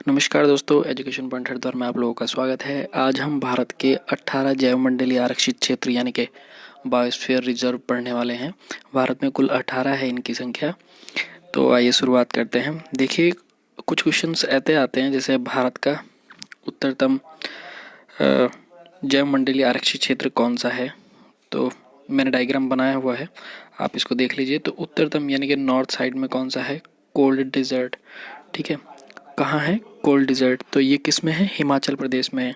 नमस्कार दोस्तों, education point Haridwar में आप लोगों का स्वागत है। आज हम भारत के 18 जैवमंडलीय आरक्षित क्षेत्र यानी कि बायोस्फीयर रिजर्व पढ़ने वाले हैं। भारत में कुल 18 है इनकी संख्या। तो आइए शुरुआत करते हैं। देखिए, कुछ क्वेश्चंस ऐसे आते हैं जैसे भारत का उत्तरतम जैवमंडलीय आरक्षित क्षेत्र कौन सा है। तो मैंने डायग्राम बनाया हुआ है, आप इसको देख लीजिए। तो उत्तरतम यानी कि नॉर्थ साइड में कौन सा है? Cold desert. ठीक है, कहाँ है कोल्ड डिजर्ट? तो ये किस में है? हिमाचल प्रदेश में है।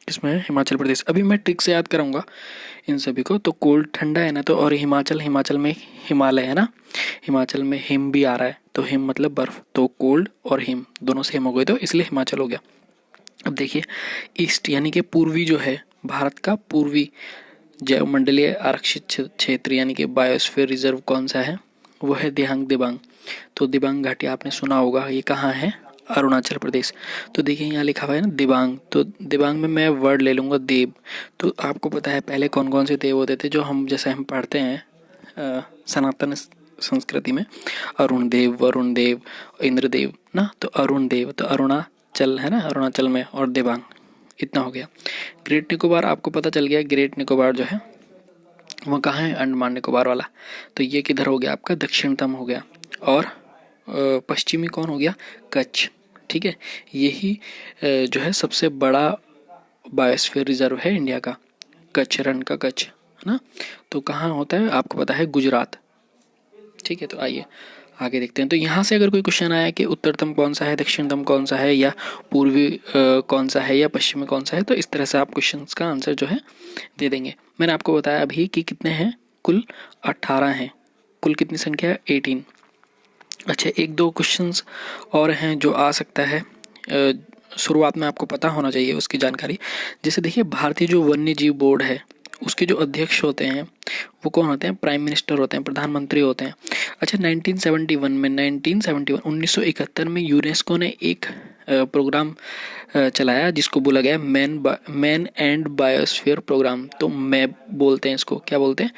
किस में है? हिमाचल प्रदेश। अभी मैं ट्रिक से याद कराऊंगा इन सभी को। तो कोल्ड ठंडा है ना, तो और हिमाचल में हिमालय है ना, हिमाचल में हिम भी आ रहा है, तो हिम मतलब बर्फ। तो कोल्ड और हिम दोनों सेम हो गए, तो इसलिए हिमाचल हो गया। अब देखिए, ईस्ट यानी कि पूर्वी जो है, भारत का पूर्वी जैवमंडलीय आरक्षित क्षेत्र यानी कि बायोस्फीयर रिजर्व कौन सा है? वो है दिबांग। तो दिबांग घाटी आपने सुना होगा, ये कहाँ है? अरुणाचल प्रदेश। तो देखिए यहाँ लिखा हुआ है ना दिबांग, तो दिबांग में मैं वर्ड ले लूँगा देव। तो आपको पता है पहले कौन कौन से देव होते थे, जो हम जैसे हम पढ़ते हैं सनातन संस्कृति में, अरुण देव, वरुण देव, इंद्र देव ना। तो अरुण देव तो अरुणाचल है ना, अरुणाचल में, और दिबांग। इतना हो गया। ग्रेट निकोबार आपको पता चल गया। ग्रेट निकोबार जो है वो कहाँ है? अंडमान निकोबार वाला। तो ये किधर हो गया? आपका दक्षिणतम हो गया। और पश्चिमी कौन हो गया? कच्छ। ठीक है, यही जो है सबसे बड़ा बायोस्फीयर रिजर्व है इंडिया का, कच्छ रण का कच्छ, है ना। तो कहाँ होता है आपको पता है? गुजरात। ठीक है, तो आइए आगे देखते हैं। तो यहाँ से अगर कोई क्वेश्चन आया कि उत्तरतम कौन सा है, दक्षिणतम कौन सा है, या पूर्वी कौन सा है, या पश्चिमी कौन सा है, तो इस तरह से आप क्वेश्चन का आंसर जो है दे देंगे। मैंने आपको बताया अभी कि कितने हैं, कुल 18 हैं। कुल कितनी संख्या है? 18। अच्छा, एक दो क्वेश्चंस और हैं जो आ सकता है, शुरुआत में आपको पता होना चाहिए उसकी जानकारी। जैसे देखिए, भारतीय जो वन्य जीव बोर्ड है उसके जो अध्यक्ष होते हैं वो कौन होते हैं? प्राइम मिनिस्टर होते हैं, प्रधानमंत्री होते हैं। अच्छा, 1971 में यूनेस्को ने एक प्रोग्राम चलाया जिसको बोला गया मैन एंड बायोस्फीयर प्रोग्राम। तो मैप बोलते हैं इसको। क्या बोलते हैं?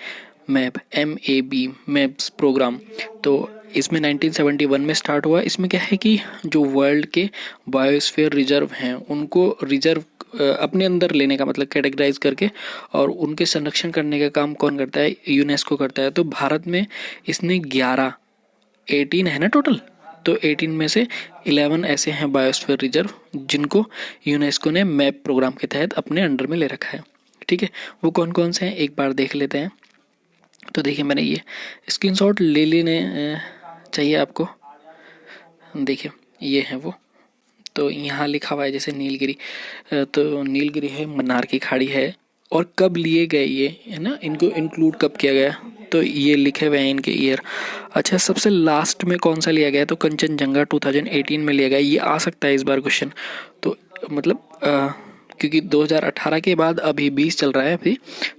MAB, MAB, MAB's programme. तो इसमें 1971 में स्टार्ट हुआ। इसमें क्या है कि जो वर्ल्ड के बायोस्फीयर रिजर्व हैं उनको रिजर्व अपने अंदर लेने का मतलब कैटेगराइज करके, और उनके संरक्षण करने का काम कौन करता है? यूनेस्को करता है। तो भारत में इसने 18 है ना टोटल। तो 18 में से 11 ऐसे हैं बायोस्फीयर रिजर्व जिनको यूनेस्को ने मैप प्रोग्राम के तहत अपने अंडर में ले रखा है। ठीक है, वो कौन कौन से हैं एक बार देख लेते हैं। तो देखिए, मैंने ये स्क्रीनशॉट ले लेने चाहिए आपको। देखिए ये है वो। तो यहाँ लिखा हुआ है जैसे नीलगिरी, तो नीलगिरी है, मन्नार की खाड़ी है, और कब लिए गए ये, है ना, इनको इंक्लूड कब किया गया, तो ये लिखे हुए हैं इनके ईयर। अच्छा, सबसे लास्ट में कौन सा लिया गया? तो कंचनजंगा 2018 में लिया गया। ये आ सकता है इस बार क्वेश्चन। तो मतलब क्योंकि 2018 के बाद अभी 20 चल रहा है अभी,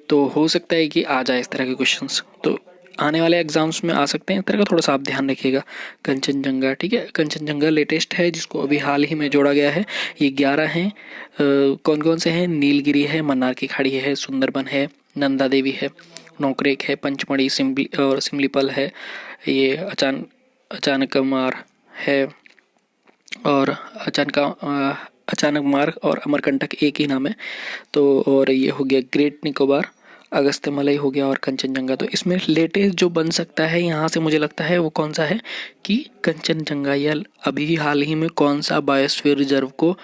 तो हो सकता है कि आ जाए इस तरह के क्वेश्चंस। तो आने वाले एग्जाम्स में आ सकते हैं इस तरह का, थोड़ा सा आप ध्यान रखिएगा। कंचनजंगा, ठीक है, कंचनजंगा लेटेस्ट है जिसको अभी हाल ही में जोड़ा गया है। ये 11 हैं। कौन कौन से हैं? नीलगिरी है, मन्नार की खाड़ी है, सुंदरबन है, नंदा देवी है, नोकरेक है, पंचमढ़ी, सिमलीपल है, ये अचानक मार है, और अचानक मार्ग और अमरकंटक एक ही नाम है। तो और ये हो गया ग्रेट निकोबार, अगस्त्यमलई हो गया, और कंचनजंगा। तो इसमें लेटेस्ट जो बन सकता है यहाँ से मुझे लगता है वो कौन सा है कि कंचनजंगा, या अभी हाल ही में कौन सा बायोस्फीयर रिजर्व को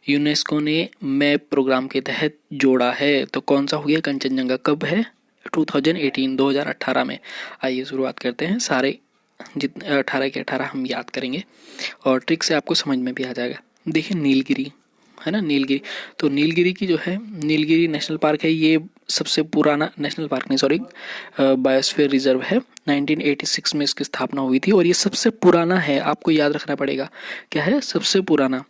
यूनेस्को ने मैप प्रोग्राम के तहत जोड़ा है। तो कौन सा हो गया? कंचनजंगा। कब है? 2018 में। आइए शुरुआत करते हैं। सारे जितने 18 के 18 हम याद करेंगे और ट्रिक से आपको समझ में भी आ जाएगा। देखिए नीलगिरी है ना, नीलगिरी। तो नीलगिरी की जो है, नीलगिरी नेशनल पार्क है, ये सबसे पुराना नेशनल पार्क नहीं, सॉरी, बायोस्फीयर रिजर्व है। 1986 में इसकी स्थापना हुई थी और ये सबसे पुराना है। आपको याद रखना पड़ेगा क्या है सबसे पुराना।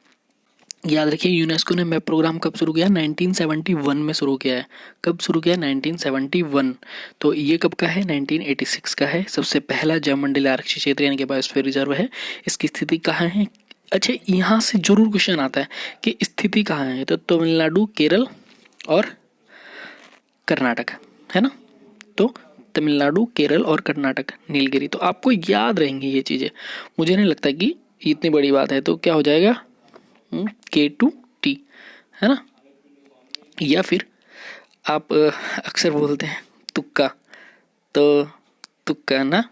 याद रखिए, यूनेस्को ने मैप प्रोग्राम कब शुरू किया? 1971 में शुरू किया है। कब शुरू किया? 1971। तो ये कब का है? 1986 का है। सबसे पहला जैवमंडलीय आरक्षित क्षेत्र यानी कि बायोस्फीयर रिजर्व है। इसकी स्थिति कहाँ है? अच्छा, यहाँ से जरूर क्वेश्चन आता है कि स्थिति कहाँ है। तो तमिलनाडु, केरल और कर्नाटक, है ना। तो तमिलनाडु, केरल और कर्नाटक, नीलगिरी। तो आपको याद रहेंगी ये चीज़ें। मुझे नहीं लगता कि इतनी बड़ी बात है। तो क्या हो जाएगा? K2T, है ना। या फिर आप अक्सर बोलते हैं तुक्का, तो तुक्का ना,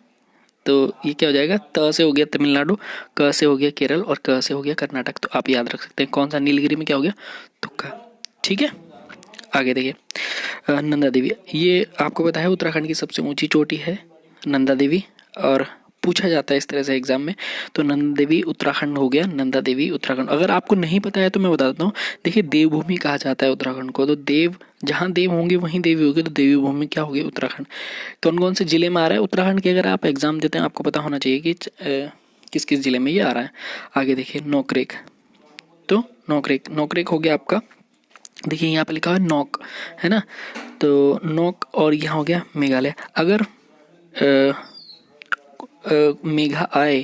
तो ये क्या हो जाएगा, त से हो गया तमिलनाडु, क से हो गया केरल और क से हो गया कर्नाटक। तो आप याद रख सकते हैं कौन सा, नीलगिरी में क्या हो गया, तुक्का। ठीक है, आगे देखिए नंदा देवी, ये आपको पता है उत्तराखंड की सबसे ऊंची चोटी है नंदा देवी, और पूछा जाता है इस तरह से एग्जाम में। तो नंदा देवी उत्तराखंड हो गया, नंदा देवी उत्तराखंड। अगर आपको नहीं पता है तो मैं बता देता हूँ, देखिए देवभूमि कहा जाता है उत्तराखंड को, तो देव जहाँ देव होंगे वहीं देवी होगी, तो देवी भूमि क्या होगी, उत्तराखंड। कौन कौन से जिले में आ रहा है उत्तराखंड के, अगर आप एग्जाम देते हैं आपको पता होना चाहिए कि किस किस जिले में ये आ रहा है। आगे देखिए नोकरेक, तो नोकरेक, नोकरेक हो गया आपका, देखिए यहाँ पे लिखा हुआ है नोक, है ना, तो नोक, और यहाँ हो गया मेघालय। अगर मेघा आए,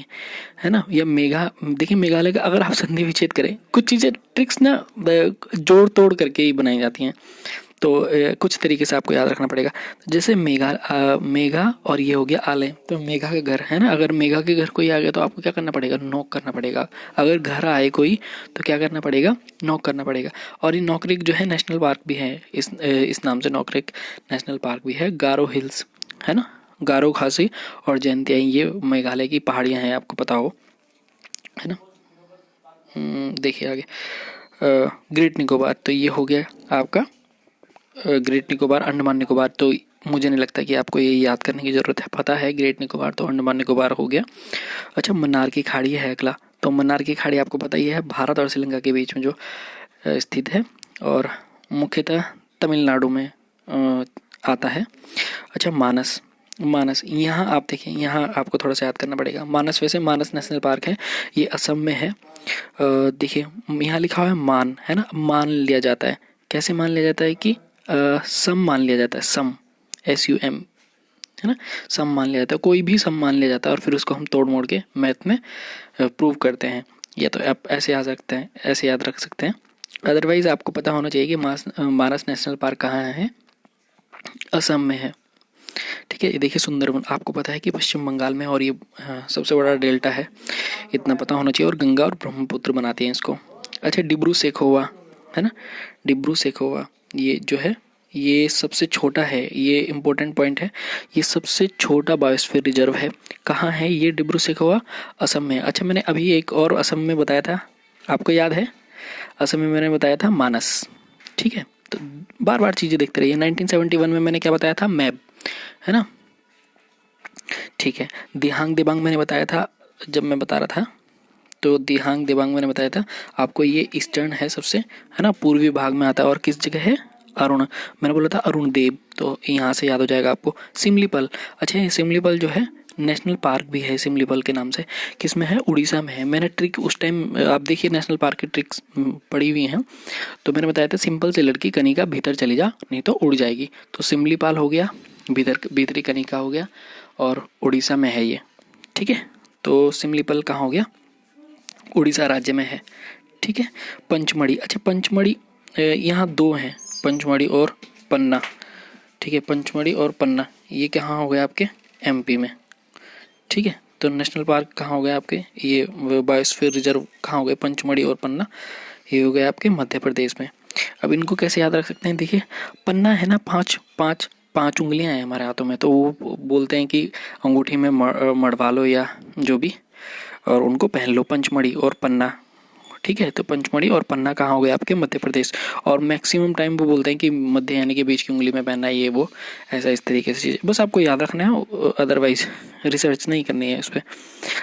है ना, या मेघा, देखिए मेघालय का अगर आप संधि विच्छेद करें, कुछ चीज़ें ट्रिक्स ना जोड़ तोड़ करके ही बनाई जाती हैं, तो कुछ तरीके से आपको याद रखना पड़ेगा। जैसे मेघा और ये हो गया आलय, तो मेघा का घर, है ना, अगर मेघा के घर कोई आ गया तो आपको क्या करना पड़ेगा, नॉक करना पड़ेगा। अगर घर आए कोई तो क्या करना पड़ेगा, नॉक करना पड़ेगा। और ये नॉकरेक जो है नेशनल पार्क भी है, इस नाम से नॉकरेक नेशनल पार्क भी है। गारो हिल्स, है ना, गारो खासी और जयंतियाई, ये मेघालय की पहाड़ियाँ हैं, आपको पता हो, है ना। देखिए आगे ग्रेट निकोबार, तो ये हो गया आपका ग्रेट निकोबार, अंडमान निकोबार। तो मुझे नहीं लगता कि आपको ये याद करने की ज़रूरत है, पता है ग्रेट निकोबार तो अंडमान निकोबार हो गया। अच्छा, मन्नार की खाड़ी है अगला, तो मन्नार की खाड़ी आपको पता ही है, भारत और श्रीलंका के बीच में जो स्थित है, और मुख्यतः तमिलनाडु में आता है। अच्छा, मानस, मानस यहाँ आप देखिए, यहाँ आपको थोड़ा सा याद करना पड़ेगा। मानस, वैसे मानस नेशनल पार्क है, ये असम में है। देखिए यहाँ लिखा हुआ है मान, है ना, मान लिया जाता है, कैसे मान लिया जाता है कि सम मान लिया जाता है, सम, SUM, है ना, सम मान लिया जाता है, कोई भी सम मान लिया जाता है और फिर उसको हम तोड़ मोड़ के मैथ में प्रूव करते हैं। या तो आप ऐसे आ सकते हैं, ऐसे याद रख सकते हैं। अदरवाइज आपको पता होना चाहिए कि मानस नेशनल पार्क कहाँ है, असम में है। ठीक है, ये देखिए सुंदरबन, आपको पता है कि पश्चिम बंगाल में, और ये सबसे बड़ा डेल्टा है, इतना पता होना चाहिए, और गंगा और ब्रह्मपुत्र बनाते हैं इसको। अच्छा, डिब्रू सेखोवा, है ना, डिब्रू सेखोवा, ये जो है ये सबसे छोटा है, ये इम्पोर्टेंट पॉइंट है, ये सबसे छोटा बायोस्फीयर रिजर्व है। कहाँ है ये डिब्रू सेखोवा, असम में। अच्छा, मैंने अभी एक और असम में बताया था, आपको याद है, असम में मैंने बताया था मानस। ठीक है, तो बार बार चीज़ें देखते रहिए। 1971 में मैंने क्या बताया था, मैप, है ना। ठीक है, दिहांग दिबांग मैंने बताया था जब मैं बता रहा था, तो दिहांग दिबांग मैंने बताया था आपको, ये ईस्टर्न है सबसे, है ना, पूर्वी भाग में आता है, और किस जगह है, अरुण, मैंने बोला था अरुण देव, तो यहाँ से याद हो जाएगा आपको। सिमलीपल, अच्छा ये सिमलीपल जो है नेशनल पार्क भी है सिमलीपल के नाम से, किस में है, उड़ीसा में है। मैंने ट्रिक उस टाइम, आप देखिए नेशनल पार्क की ट्रिक्स पड़ी हुई हैं, तो मैंने बताया था सिंपल से लड़की कनिका भीतर चली जा नहीं तो उड़ जाएगी, तो सिमलीपाल हो गया, भीतरी कनिका हो गया, और उड़ीसा में है ये। ठीक है, तो सिमलीपल कहाँ हो गया, उड़ीसा राज्य में है। ठीक है, पंचमढ़ी, अच्छा पंचमढ़ी यहाँ दो हैं, पंचमढ़ी और पन्ना। ठीक है, पंचमढ़ी और पन्ना, ये कहाँ हो गया आपके, MP में। ठीक है, तो नेशनल पार्क कहाँ हो गया आपके, ये बायोस्फीयर रिजर्व कहाँ हो गए, पंचमढ़ी और पन्ना, ये हो गया आपके मध्य प्रदेश में। अब इनको कैसे याद रख सकते हैं, देखिए पन्ना है ना, पाँच उंगलियां हैं हमारे हाथों में, तो वो बोलते हैं कि अंगूठी में मड़वा लो या जो भी, और उनको पहन लो, पंचमढ़ी और पन्ना। ठीक है, तो पंचमढ़ी और पन्ना कहाँ हो गया आपके, मध्य प्रदेश। और मैक्सिमम टाइम वो बोलते हैं कि मध्य यानी कि बीच की उंगली में पहनना है, ये वो ऐसा इस तरीके से चीज़, बस आपको याद रखना है, अदरवाइज रिसर्च नहीं करनी है इस पर।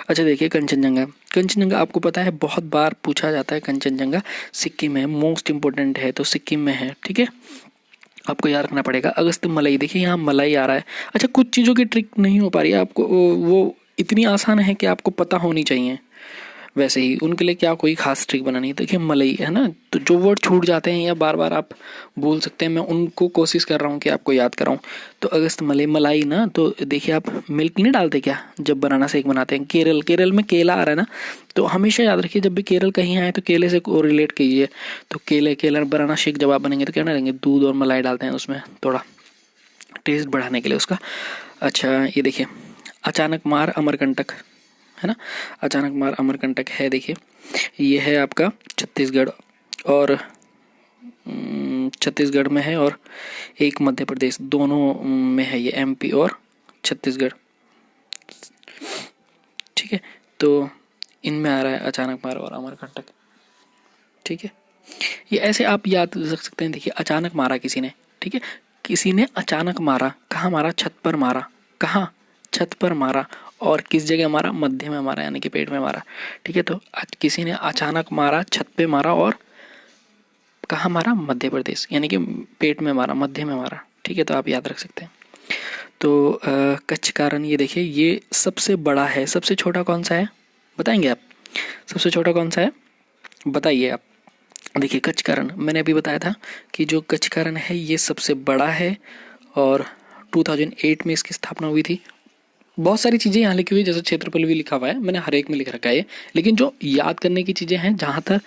अच्छा देखिए कंचनजंगा, कंचनजंगा आपको पता है बहुत बार पूछा जाता है, कंचनजंगा सिक्किम में, मोस्ट इंपॉर्टेंट है, तो सिक्किम में है। ठीक है, आपको याद रखना पड़ेगा। अगस्त मलाई, देखिए यहाँ मलाई आ रहा है। अच्छा, कुछ चीज़ों की ट्रिक नहीं हो पा रही है आपको, वो इतनी आसान है कि आपको पता होनी चाहिए, वैसे ही उनके लिए क्या कोई खास ट्रिक बनानी है। देखिए मलई, है ना, तो जो वर्ड छूट जाते हैं या बार बार आप बोल सकते हैं, मैं उनको कोशिश कर रहा हूँ कि आपको याद कराऊँ। तो अगस्त मलाई, मलाई ना, तो देखिए आप मिल्क नहीं डालते क्या जब बनाना शेक बनाते हैं। केरल में केला आ रहा है ना, तो हमेशा याद रखिए जब भी केरल कहीं आए तो केले से रिलेट कीजिए। तो केला बनाना शेक जब आप बनेंगे तो क्या डालेंगे, दूध और मलाई डालते हैं उसमें, थोड़ा टेस्ट बढ़ाने के लिए उसका। अच्छा ये देखिए अचानक मार अमरकंटक, है ना। अचानक मार अमरकंटक है, देखिए ये है आपका छत्तीसगढ़, और छत्तीसगढ़ में है, और एक मध्य प्रदेश, दोनों में है ये, एमपी और छत्तीसगढ़। ठीक है, तो इनमें आ रहा है अचानक मार और अमरकंटक। ठीक है, ये ऐसे आप याद रख सकते हैं। देखिए अचानक मारा किसी ने, ठीक है, किसी ने अचानक मारा, कहाँ मारा, छत पर मारा, कहाँ, छत पर मारा, और किस जगह मारा, मध्य में मारा, यानी कि पेट में मारा। ठीक है, तो किसी ने अचानक मारा, छत पे मारा, और कहाँ मारा, मध्य प्रदेश, यानी कि पेट में मारा, मध्य में मारा। ठीक है, तो आप याद रख सकते हैं। तो कच्छ का रण, ये देखिए ये सबसे बड़ा है, सबसे छोटा कौन सा है बताएंगे आप, सबसे छोटा कौन सा है बताइए आप। देखिए कच्छ का रण मैंने अभी बताया था कि जो कच्छ का रण है ये सबसे बड़ा है, और 2008 में इसकी स्थापना हुई थी। बहुत सारी चीज़ें यहाँ लिखी हुई है, जैसे क्षेत्रफल भी लिखा हुआ है, मैंने हर एक में लिख रखा है, लेकिन जो याद करने की चीज़ें हैं, जहाँ तक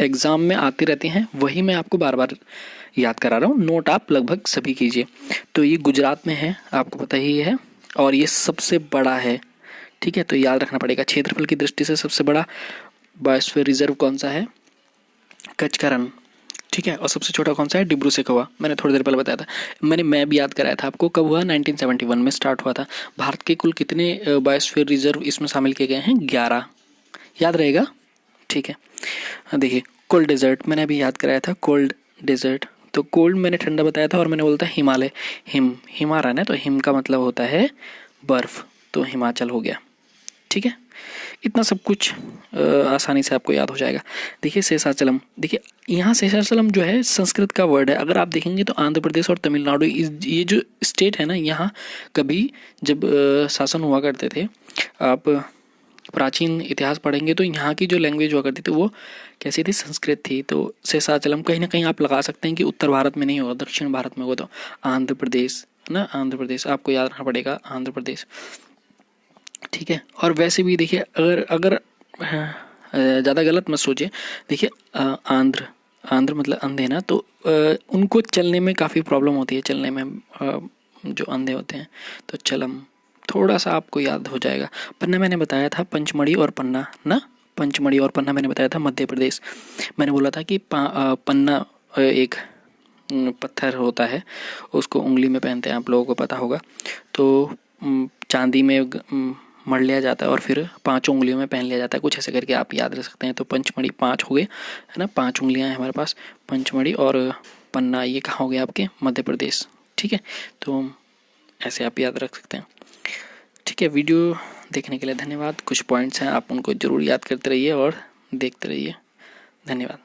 एग्जाम में आती रहती हैं, वही मैं आपको बार बार याद करा रहा हूँ। नोट आप लगभग सभी कीजिए। तो ये गुजरात में है, आपको पता ही है, और ये सबसे बड़ा है। ठीक है, तो याद रखना पड़ेगा। क्षेत्रफल की दृष्टि से सबसे बड़ा बायोस्फीयर रिजर्व कौन सा है, कच्छ का रण। ठीक है, और सबसे छोटा कौन सा है, डिब्रू सैखोवा, मैंने थोड़ी देर पहले बताया था। मैंने मैप याद कराया था आपको, कब हुआ, 1971 में स्टार्ट हुआ था। भारत के कुल कितने बायोस्फीयर रिजर्व इसमें शामिल किए गए हैं, 11, याद रहेगा। ठीक है, देखिए कोल्ड डेजर्ट मैंने अभी याद कराया था, कोल्ड डेजर्ट, तो कोल्ड मैंने ठंडा बताया था, और मैंने बोलता हिमालय, हिम आ रहा है ना, तो हिम का मतलब होता है बर्फ, तो हिमाचल हो गया। ठीक है, इतना सब कुछ आसानी से आपको याद हो जाएगा। देखिए शेषाचलम, देखिए यहाँ शेषाचलम जो है संस्कृत का वर्ड है। अगर आप देखेंगे तो आंध्र प्रदेश और तमिलनाडु, ये जो स्टेट है ना, यहाँ कभी जब शासन हुआ करते थे, आप प्राचीन इतिहास पढ़ेंगे तो यहाँ की जो लैंग्वेज हुआ करती थी वो कैसी थी, संस्कृत थी। तो शेषाचलम कहीं ना कहीं आप लगा सकते हैं कि उत्तर भारत में नहीं होगा, दक्षिण भारत में होगा, तो आंध्र प्रदेश ना, आंध्र प्रदेश आपको याद रखना पड़ेगा, आंध्र प्रदेश। ठीक है, और वैसे भी देखिए अगर अगर ज़्यादा गलत मत सोचिए। देखिए आंध्र, आंध्र मतलब अंधे ना, तो उनको चलने में काफ़ी प्रॉब्लम होती है, चलने में जो अंधे होते हैं, तो चलम थोड़ा सा आपको याद हो जाएगा। पन्ना मैंने बताया था, पंचमढ़ी और पन्ना ना, पंचमढ़ी और पन्ना मैंने बताया था मध्य प्रदेश। मैंने बोला था कि पन्ना एक पत्थर होता है, उसको उंगली में पहनते हैं, आप लोगों को पता होगा। तो चांदी में मढ़ लिया जाता है और फिर 5 उंगलियों में पहन लिया जाता है, कुछ ऐसे करके आप याद रख सकते हैं। तो पंचमढ़ी 5 हो गए, है ना, 5 उंगलियां हैं हमारे पास, पंचमढ़ी और पन्ना, ये कहाँ हो गया आपके, मध्य प्रदेश। ठीक है, तो ऐसे आप याद रख सकते हैं। ठीक है, वीडियो देखने के लिए धन्यवाद। कुछ पॉइंट्स हैं, आप उनको ज़रूर याद करते रहिए और देखते रहिए। धन्यवाद।